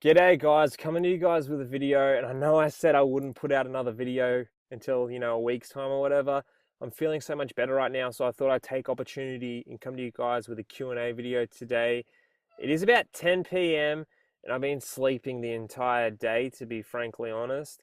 G'day guys, coming to you guys with a video, and I know I said I wouldn't put out another video until, a week's time or whatever. I'm feeling so much better right now, so I thought I'd take opportunity and come to you guys with a Q&A video today. It is about 10 p.m. and I've been sleeping the entire day, to be frankly honest.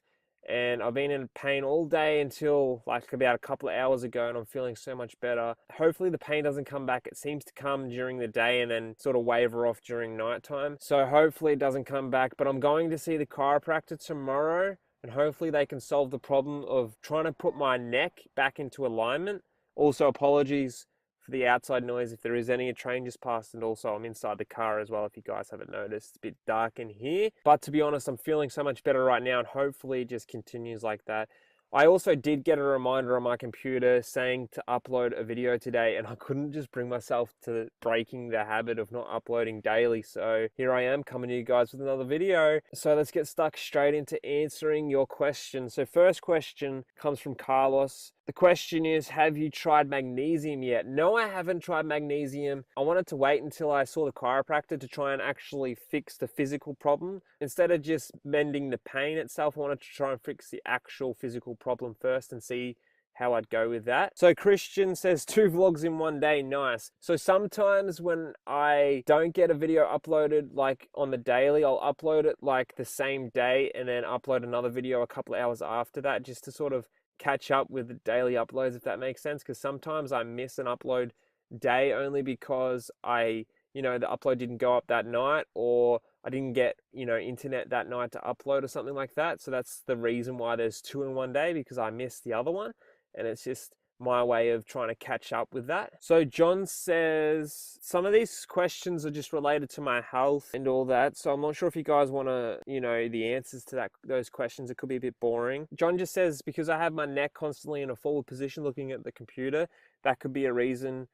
And I've been in pain all day until like about a couple of hours ago, and I'm feeling so much better. Hopefully the pain doesn't come back. It seems to come during the day and then sort of waver off during nighttime. So hopefully it doesn't come back, but I'm going to see the chiropractor tomorrow, and hopefully they can solve the problem of trying to put my neck back into alignment. Also, apologies for the outside noise if there is any. A train just passed, and also I'm inside the car as well, if you guys haven't noticed. It's a bit dark in here, but to be honest, I'm feeling so much better right now, and hopefully it just continues like that. I also did get a reminder on my computer saying to upload a video today, and I couldn't just bring myself to breaking the habit of not uploading daily. So here I am coming to you guys with another video. So let's get stuck straight into answering your questions. So first question comes from Carlos. The question is, have you tried magnesium yet? No, I haven't tried magnesium. I wanted to wait until I saw the chiropractor to try and actually fix the physical problem. Instead of just mending the pain itself, I wanted to try and fix the actual physical problem first and see how I'd go with that. So Christian says 2 vlogs in one day, nice. So sometimes when I don't get a video uploaded like on the daily, I'll upload it like the same day and then upload another video a couple of hours after that, just to sort of catch up with the daily uploads, if that makes sense. Because sometimes I miss an upload day only because the upload didn't go up that night, or I didn't get, internet that night to upload or something like that. So that's the reason why there's 2 in one day, because I missed the other one. And it's just my way of trying to catch up with that. So John says, some of these questions are just related to my health and all that. So I'm not sure if you guys want to, the answers to those questions. It could be a bit boring. John just says, because I have my neck constantly in a forward position looking at the computer, that could be a reason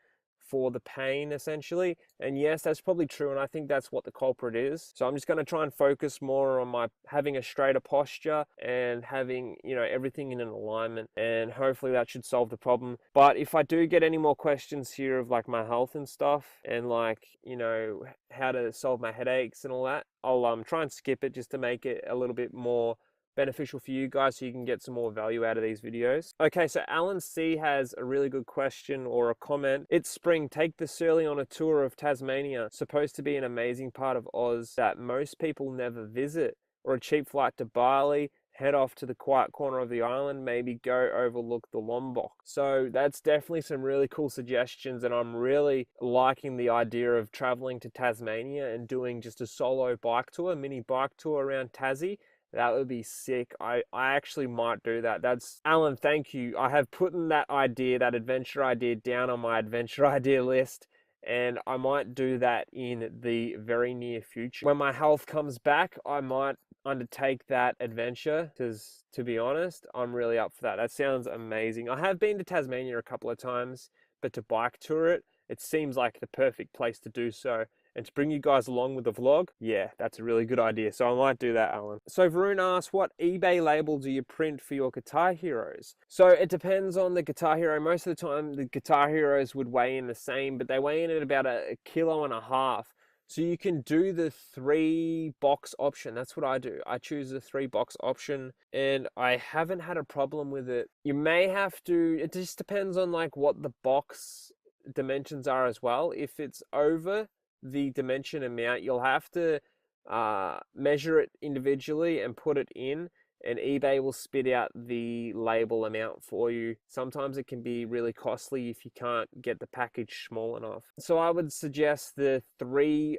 for the pain, essentially. And yes, that's probably true, and I think that's what the culprit is. So I'm just going to try and focus more on my having a straighter posture and having, everything in an alignment, and hopefully that should solve the problem. But if I do get any more questions here of like my health and stuff, and like, how to solve my headaches and all that, I'll try and skip it just to make it a little bit more beneficial for you guys, so you can get some more value out of these videos. Okay, so Alan C has a really good question or a comment. It's spring, take the Surly on a tour of Tasmania. Supposed to be an amazing part of Oz that most people never visit. Or a cheap flight to Bali, head off to the quiet corner of the island, maybe go overlook the Lombok. So that's definitely some really cool suggestions, and I'm really liking the idea of traveling to Tasmania and doing just a solo bike tour, a mini bike tour around Tassie. That would be sick. I actually might do that. That's Alan, thank you. I have put in that adventure idea down on my adventure idea list, and I might do that in the very near future. When my health comes back, I might undertake that adventure, because to be honest, I'm really up for that. That sounds amazing. I have been to Tasmania a couple of times, but to bike tour it, it seems like the perfect place to do so. And to bring you guys along with the vlog, yeah, that's a really good idea. So I might do that, Alan. So Varun asks, what eBay label do you print for your Guitar Heroes? So it depends on the Guitar Hero. Most of the time, the Guitar Heroes would weigh in the same, but they weigh in at about a kilo and a half. So you can do the 3-box option. That's what I do. I choose the 3-box option, and I haven't had a problem with it. You may have to, it just depends on like what the box dimensions are as well. If it's over the dimension amount, you'll have to measure it individually and put it in, and eBay will spit out the label amount for you. Sometimes it can be really costly if you can't get the package small enough. So I would suggest the 3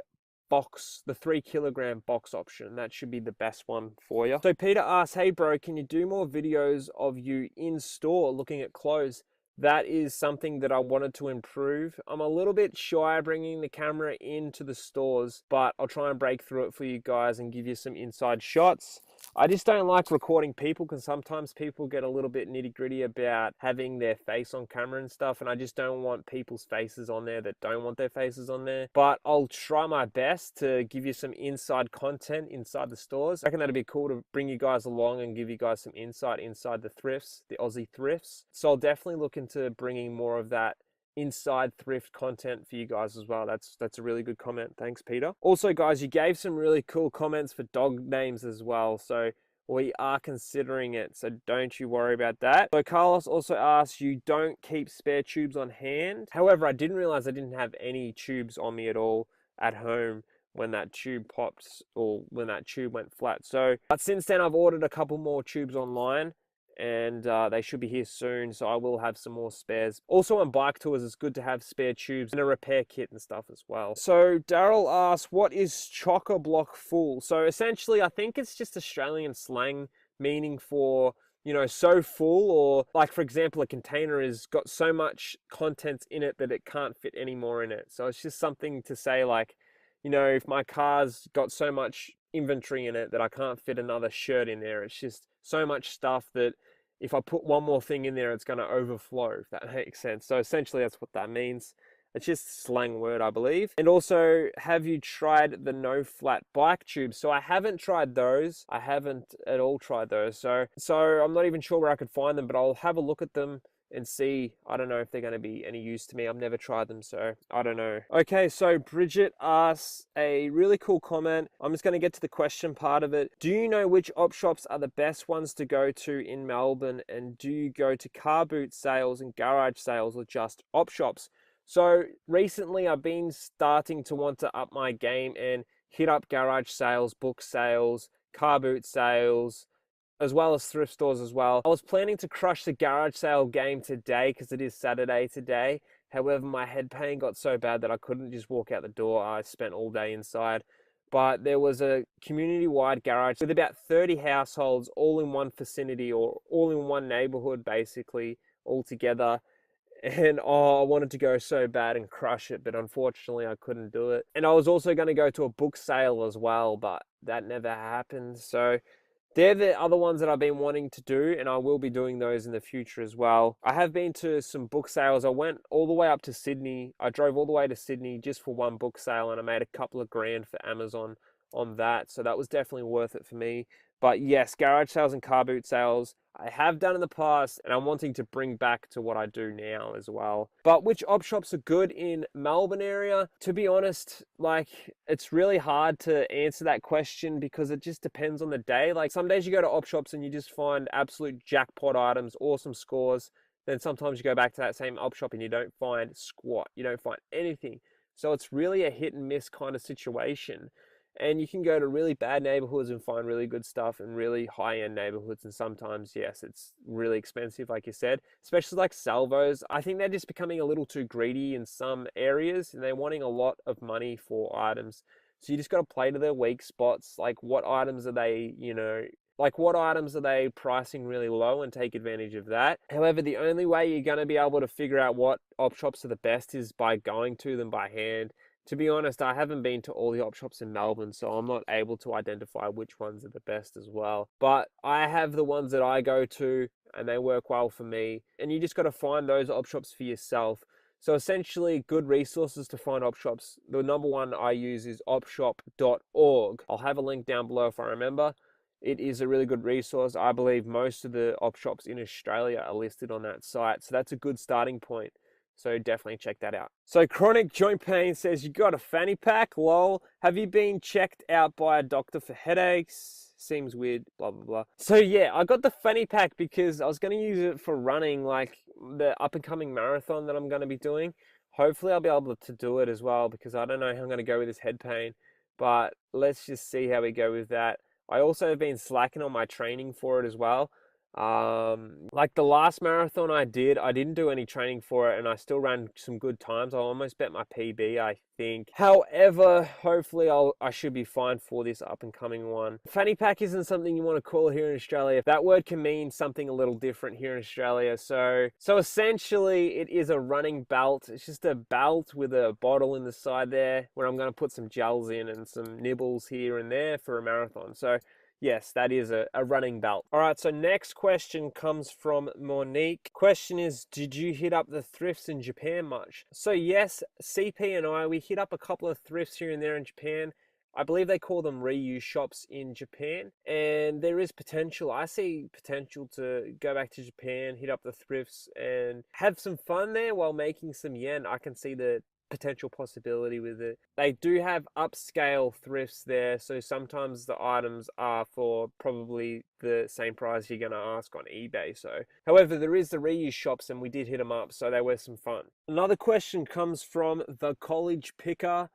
kilogram box option. That should be the best one for you. So Peter asks, hey bro, can you do more videos of you in store looking at clothes? That is something that I wanted to improve. I'm a little bit shy bringing the camera into the stores, but I'll try and break through it for you guys and give you some inside shots. I just don't like recording people, because sometimes people get a little bit nitty gritty about having their face on camera and stuff, and I just don't want people's faces on there that don't want their faces on there. But I'll try my best to give you some inside content inside the stores. I reckon that'd be cool to bring you guys along and give you guys some insight inside the thrifts, the Aussie thrifts. So I'll definitely look into bringing more of that inside thrift content for you guys as well. That's a really good comment. Thanks, Peter. Also, guys, you gave some really cool comments for dog names as well. So we are considering it, so don't you worry about that. So Carlos also asked, you don't keep spare tubes on hand. However, I didn't realize I didn't have any tubes on me at all at home when that tube popped or when that tube went flat. So, but since then I've ordered a couple more tubes online, and they should be here soon, so I will have some more spares. Also on bike tours, it's good to have spare tubes and a repair kit and stuff as well. So Daryl asks, what is chock-a-block full? So essentially, I think it's just Australian slang meaning for, you know, so full, or like, for example, a container has got so much content in it that it can't fit any more in it. So it's just something to say like, you know, if my car's got so much inventory in it that I can't fit another shirt in there, it's just so much stuff that if I put one more thing in there, it's going to overflow, if that makes sense. So essentially, that's what that means. It's just a slang word, I believe. And also, have you tried the no flat bike tubes? So I haven't tried those. I haven't at all tried those. So I'm not even sure where I could find them, but I'll have a look at them and see. I don't know if they're going to be any use to me. I've never tried them, so I don't know. Okay, so Bridget asks a really cool comment. I'm just going to get to the question part of it. Do you know which op shops are the best ones to go to in Melbourne? And do you go to car boot sales and garage sales or just op shops? So recently I've been starting to want to up my game and hit up garage sales, book sales, car boot sales, as well as thrift stores as well. I was planning to crush the garage sale game today because it is Saturday today. However, my head pain got so bad that I couldn't just walk out the door. I spent all day inside. But there was a community-wide garage with about 30 households all in one vicinity, or all in one neighborhood basically, all together. And I wanted to go so bad and crush it, but unfortunately I couldn't do it. And I was also going to go to a book sale as well, but that never happened. So they're the other ones that I've been wanting to do, and I will be doing those in the future as well. I have been to some book sales. I went all the way up to Sydney. I drove all the way to Sydney just for one book sale, and I made a couple of grand for Amazon on that. So that was definitely worth it for me. But yes, garage sales and car boot sales I have done in the past, and I'm wanting to bring back to what I do now as well. But which op shops are good in Melbourne area? To be honest, like, it's really hard to answer that question because it just depends on the day. Like, some days you go to op shops and you just find absolute jackpot items, awesome scores. Then sometimes you go back to that same op shop and you don't find squat. You don't find anything. So it's really a hit and miss kind of situation. And you can go to really bad neighborhoods and find really good stuff, and really high-end neighborhoods. And sometimes, yes, it's really expensive, like you said, especially like salvos. I think they're just becoming a little too greedy in some areas, and they're wanting a lot of money for items. So you just got to play to their weak spots. Like, what items are they, what items are they pricing really low, and take advantage of that. However, the only way you're going to be able to figure out what op shops are the best is by going to them by hand. To be honest, I haven't been to all the op shops in Melbourne, so I'm not able to identify which ones are the best as well. But I have the ones that I go to, and they work well for me. And you just got to find those op shops for yourself. So essentially, good resources to find op shops. The number one I use is opshop.org. I'll have a link down below if I remember. It is a really good resource. I believe most of the op shops in Australia are listed on that site. So that's a good starting point. So definitely check that out. So Chronic Joint Pain says, you got a fanny pack? Lol. Have you been checked out by a doctor for headaches? Seems weird, blah, blah, blah. So yeah, I got the fanny pack because I was going to use it for running, like the up and coming marathon that I'm going to be doing. Hopefully I'll be able to do it as well, because I don't know how I'm going to go with this head pain. But let's just see how we go with that. I also have been slacking on my training for it as well. Like the last marathon I didn't do any training for it, and I still ran some good times. I almost bet my PB, I think. However, hopefully I should be fine for this up and coming one. Fanny pack isn't something you want to call here in Australia. That word can mean something a little different here in Australia. So essentially it is a running belt. It's just a belt with a bottle in the side there where I'm going to put some gels in and some nibbles here and there for a marathon. So yes, that is a running belt. All right, so next question comes from Monique. Question is, did you hit up the thrifts in Japan much? So yes, CP and I, we hit up a couple of thrifts here and there in Japan. I believe they call them reuse shops in Japan, and there is potential. I see potential to go back to Japan, hit up the thrifts, and have some fun there while making some yen. I can see the potential possibility with it. They do have upscale thrifts there, so sometimes the items are for probably the same price you're going to ask on eBay. So, however, there is the reuse shops, and we did hit them up, so they were some fun. Another question comes from the College Picker.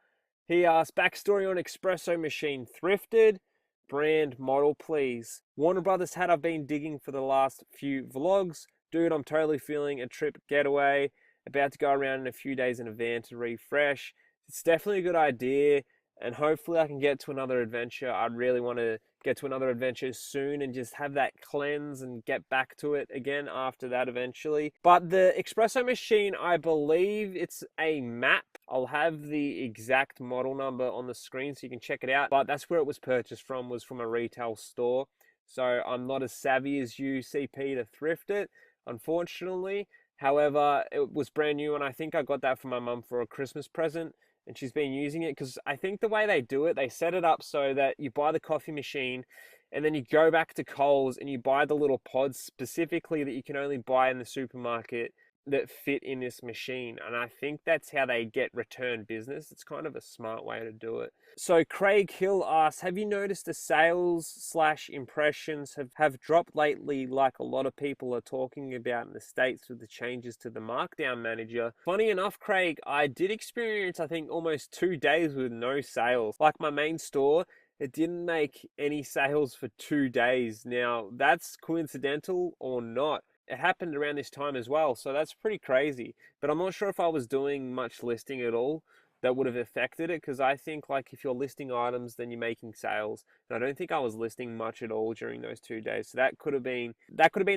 He asked, backstory on espresso machine thrifted, brand, model, please. Warner Brothers hat I've been digging for the last few vlogs. Dude, I'm totally feeling a trip getaway. About to go around in a few days in a van to refresh. It's definitely a good idea, and hopefully I can get to another adventure. I'd really want to get to another adventure soon and just have that cleanse and get back to it again after that eventually. But the espresso machine, I believe it's a map. I'll have the exact model number on the screen so you can check it out. But that's where it was purchased from, was from a retail store. So I'm not as savvy as you, CP, to thrift it, unfortunately. However, it was brand new, and I think I got that for my mum for a Christmas present, and she's been using it because I think the way they do it, they set it up so that you buy the coffee machine and then you go back to Coles and you buy the little pods specifically that you can only buy in the supermarket that fit in this machine. And I think that's how they get return business. It's kind of a smart way to do it. So Craig Hill asks, have you noticed the sales / impressions have dropped lately, like a lot of people are talking about in the States with the changes to the markdown manager? Funny enough, Craig, I did experience, I think, almost 2 days with no sales. Like my main store, it didn't make any sales for 2 days. Now, that's coincidental or not. It happened around this time as well, so that's pretty crazy. But I'm not sure if I was doing much listing at all that would have affected it, because I think, like, if you're listing items, then you're making sales. And I don't think I was listing much at all during those 2 days. So that could have been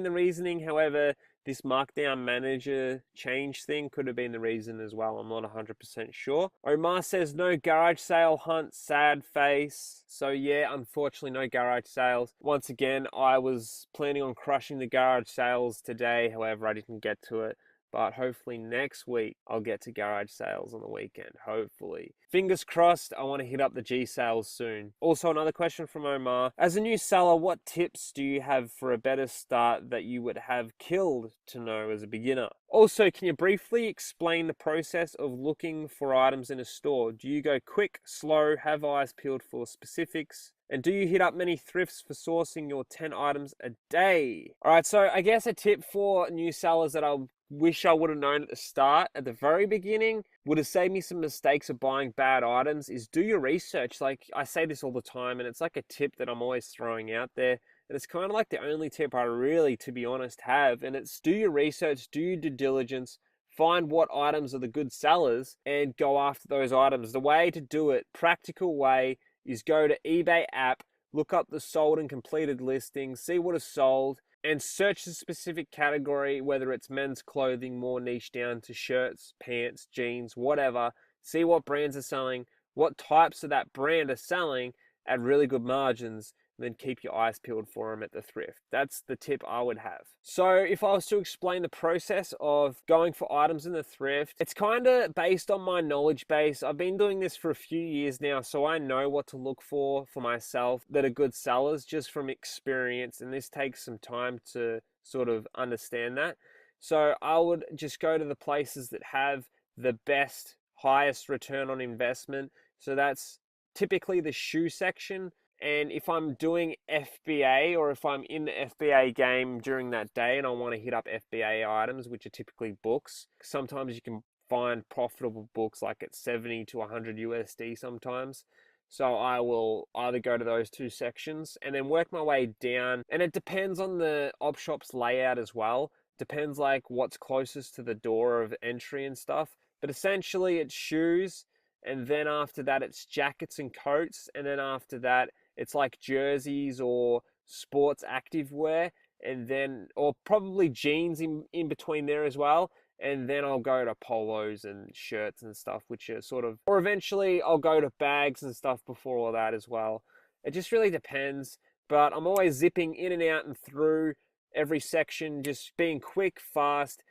the reasoning. However, this markdown manager change thing could have been the reason as well. I'm not 100% sure. Omar says, no garage sale hunt, sad face. So yeah, unfortunately, no garage sales. Once again, I was planning on crushing the garage sales today. However, I didn't get to it. But hopefully next week I'll get to garage sales on the weekend, hopefully. Fingers crossed, I want to hit up the G sales soon. Also, another question from Omar. As a new seller, what tips do you have for a better start that you would have killed to know as a beginner? Also, can you briefly explain the process of looking for items in a store? Do you go quick, slow, have eyes peeled for specifics? And do you hit up many thrifts for sourcing your 10 items a day? All right, so I guess a tip for new sellers that I wish I would have known at the start, at the very beginning, would have saved me some mistakes of buying bad items, is do your research. Like, I say this all the time, and it's like a tip that I'm always throwing out there. And it's kind of like the only tip I really, to be honest, have. And it's do your research, do your due diligence, find what items are the good sellers, and go after those items. The way to do it, practical way, is go to eBay app, look up the sold and completed listings, see what is sold, and search the specific category, whether it's men's clothing, more niche down to shirts, pants, jeans, whatever. See what brands are selling, what types of that brand are selling at really good margins, and then keep your eyes peeled for them at the thrift. That's the tip I would have. So if I was to explain the process of going for items in the thrift, it's kind of based on my knowledge base. I've been doing this for a few years now, so I know what to look for myself that are good sellers just from experience, and this takes some time to sort of understand that. So I would just go to the places that have the best, highest return on investment. So that's typically the shoe section. And if I'm doing FBA, or if I'm in the FBA game during that day and I want to hit up FBA items, which are typically books, sometimes you can find profitable books like at 70 to 100 USD sometimes. So I will either go to those two sections and then work my way down. And it depends on the op shop's layout as well. Depends like what's closest to the door of entry and stuff. But essentially it's shoes, and then after that it's jackets and coats, and then after that it's like jerseys or sports active wear, and then, or probably jeans in between there as well. And then I'll go to polos and shirts and stuff, which are sort of, or eventually I'll go to bags and stuff before all that as well. It just really depends, but I'm always zipping in and out and through every section, just being quick, fast,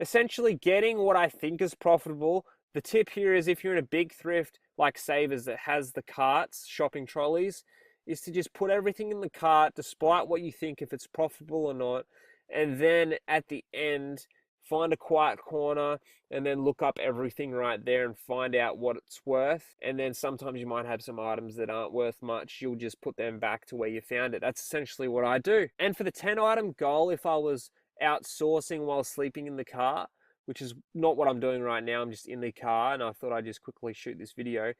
essentially getting what I think is profitable. The tip here is if you're in a big thrift, like Savers that has the carts, shopping trolleys, is to just put everything in the cart despite what you think if it's profitable or not, and then at the end find a quiet corner and then look up everything right there and find out what it's worth. And then sometimes you might have some items that aren't worth much. You'll just put them back to where you found it. That's essentially what I do. And for the 10 item goal, if I was outsourcing while sleeping in the car, which is not what I'm doing right now, I'm just in the car, and I thought I'd just quickly shoot this video.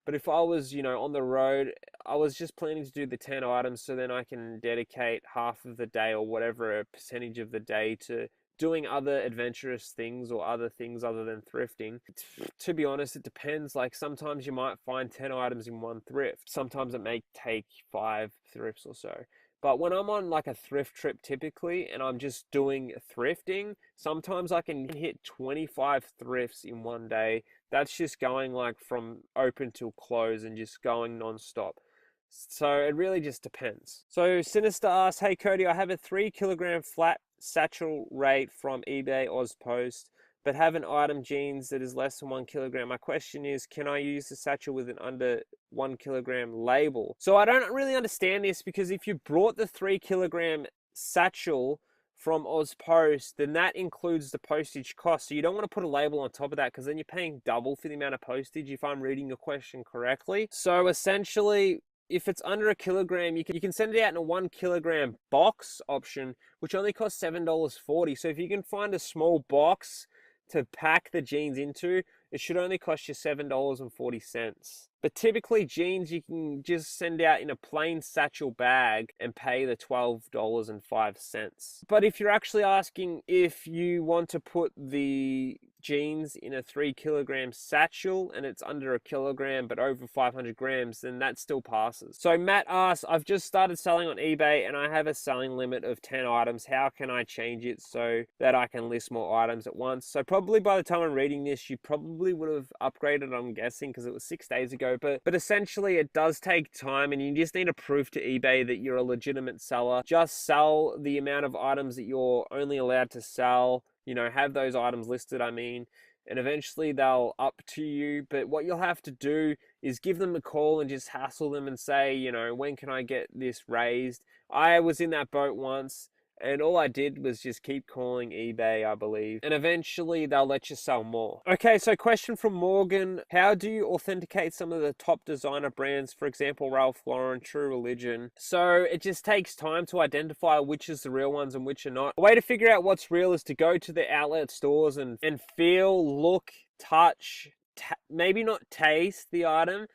But if I was, on the road, I was just planning to do the 10 items so then I can dedicate half of the day or whatever, a percentage of the day to doing other adventurous things or other things other than thrifting. To be honest, it depends. Like sometimes you might find 10 items in one thrift. Sometimes it may take 5 thrifts or so. But when I'm on like a thrift trip typically and I'm just doing thrifting, sometimes I can hit 25 thrifts in one day. That's just going like from open till close and just going non-stop. So it really just depends. So Sinister asks, hey Cody, I have a 3 kilogram flat satchel rate from eBay Ozpost, but have an item jeans that is less than 1 kilogram. My question is, can I use the satchel with an under 1 kilogram label? So I don't really understand this, because if you brought the 3 kilogram satchel from Ozpost, then that includes the postage cost. So you don't want to put a label on top of that, because then you're paying double for the amount of postage, if I'm reading your question correctly. So essentially, if it's under a kilogram, you can send it out in a 1 kilogram box option, which only costs $7.40. So if you can find a small box to pack the jeans into, it should only cost you $7.40. But typically jeans you can just send out in a plain satchel bag and pay the $12.05. But if you're actually asking if you want to put the jeans in a 3 kilogram satchel and it's under a kilogram but over 500 grams, then that still passes. So Matt asks, I've just started selling on eBay and I have a selling limit of 10 items. How can I change it so that I can list more items at once? So probably by the time I'm reading this, you probably would have upgraded, I'm guessing, because it was 6 days ago. But essentially it does take time, and you just need to prove to eBay that you're a legitimate seller. Just sell the amount of items that you're only allowed to sell. Have those items listed, and eventually they'll up to you. But what you'll have to do is give them a call and just hassle them and say, when can I get this raised? I was in that boat once, and all I did was just keep calling eBay, I believe. And eventually they'll let you sell more. Okay, so question from Morgan. How do you authenticate some of the top designer brands? For example, Ralph Lauren, True Religion. So it just takes time to identify which is the real ones and which are not. A way to figure out what's real is to go to the outlet stores and feel, look, touch, maybe not taste the item,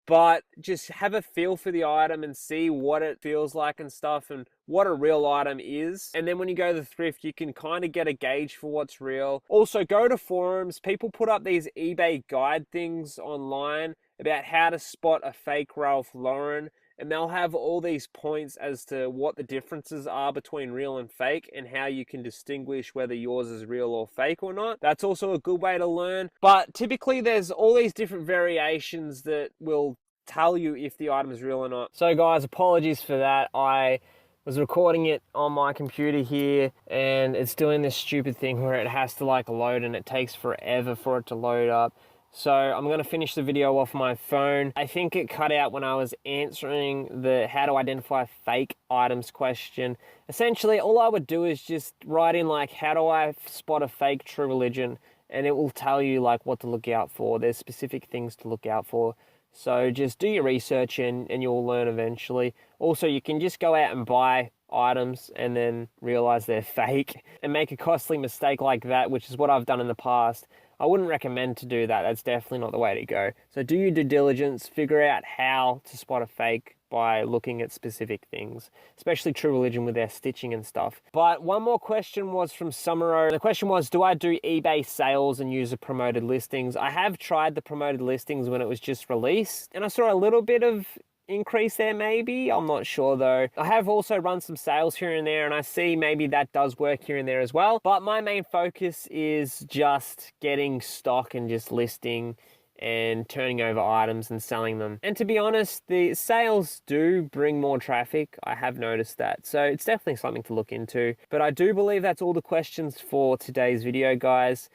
but just have a feel for the item and see what it feels like and stuff, and what a real item is. And then when you go to the thrift, you can kind of get a gauge for what's real. Also, go to forums. People put up these eBay guide things online about how to spot a fake Ralph Lauren, and they'll have all these points as to what the differences are between real and fake, and how you can distinguish whether yours is real or fake or not. That's also a good way to learn. But typically there's all these different variations that will tell you if the item is real or not. So guys, apologies for that. I was recording it on my computer here, and it's doing this stupid thing where it has to load, and it takes forever for it to load up. So I'm going to finish the video off my phone. I think it cut out when I was answering the how to identify fake items question. Essentially, all I would do is just write in how do I spot a fake True Religion, and it will tell you what to look out for. There's specific things to look out for. So just do your research and you'll learn eventually. Also, you can just go out and buy items and then realize they're fake and make a costly mistake like that, which is what I've done in the past. I wouldn't recommend to do that. That's definitely not the way to go. So do your due diligence, figure out how to spot a fake by looking at specific things, especially True Religion with their stitching and stuff. But one more question was from Summero. The question was, do I do eBay sales and use the promoted listings? I have tried the promoted listings when it was just released, and I saw a little bit of increase there maybe. I'm not sure though. I have also run some sales here and there, and I see maybe that does work here and there as well. But my main focus is just getting stock and just listing and turning over items and selling them. And to be honest, the sales do bring more traffic. I have noticed that. So it's definitely something to look into. But I do believe that's all the questions for today's video, guys.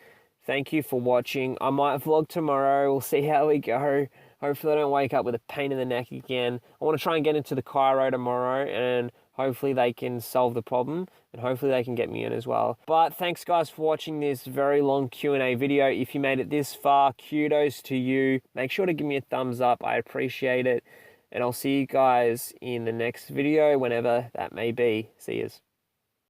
Thank you for watching. I might vlog tomorrow. We'll see how we go. Hopefully I don't wake up with a pain in the neck again. I want to try and get into the chiro tomorrow, and hopefully they can solve the problem, and hopefully they can get me in as well. But thanks guys for watching this very long Q&A video. If you made it this far, kudos to you. Make sure to give me a thumbs up. I appreciate it. And I'll see you guys in the next video, whenever that may be. See yous.